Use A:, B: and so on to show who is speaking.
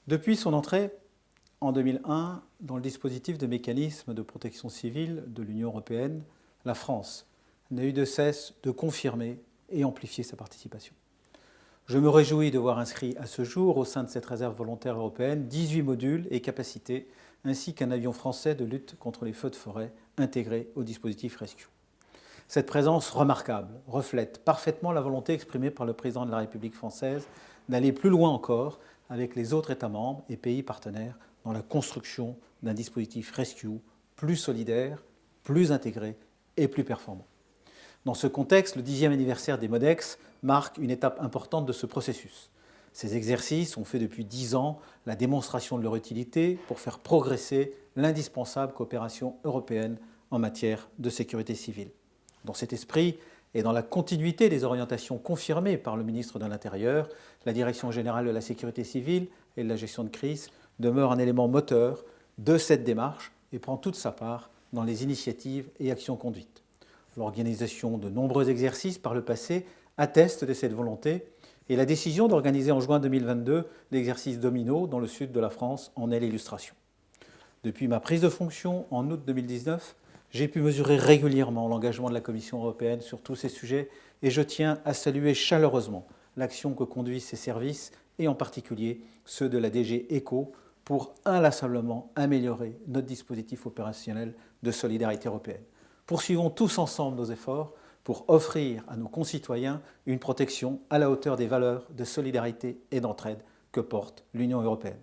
A: Depuis son entrée en 2001 dans le dispositif de mécanisme de protection civile de l'Union européenne, la France n'a eu de cesse de confirmer et amplifier sa participation. Je me réjouis de voir inscrit à ce jour au sein de cette réserve volontaire européenne 18 modules et capacités, ainsi qu'un avion français de lutte contre les feux de forêt intégré au dispositif Rescue. Cette présence remarquable reflète parfaitement la volonté exprimée par le président de la République française d'aller plus loin encore avec les autres États membres et pays partenaires dans la construction d'un dispositif Rescue plus solidaire, plus intégré et plus performant. Dans ce contexte, le 10e anniversaire des MODEX marque une étape importante de ce processus. Ces exercices ont fait depuis 10 ans la démonstration de leur utilité pour faire progresser l'indispensable coopération européenne en matière de sécurité civile. Dans cet esprit et dans la continuité des orientations confirmées par le ministre de l'Intérieur, la Direction générale de la sécurité civile et de la gestion de crise demeure un élément moteur de cette démarche et prend toute sa part dans les initiatives et actions conduites. L'organisation de nombreux exercices par le passé atteste de cette volonté et la décision d'organiser en juin 2022 l'exercice Domino dans le sud de la France en est l'illustration. Depuis ma prise de fonction en août 2019, j'ai pu mesurer régulièrement l'engagement de la Commission européenne sur tous ces sujets et je tiens à saluer chaleureusement l'action que conduisent ces services et en particulier ceux de la DG ECO pour inlassablement améliorer notre dispositif opérationnel de solidarité européenne. Poursuivons tous ensemble nos efforts pour offrir à nos concitoyens une protection à la hauteur des valeurs de solidarité et d'entraide que porte l'Union européenne.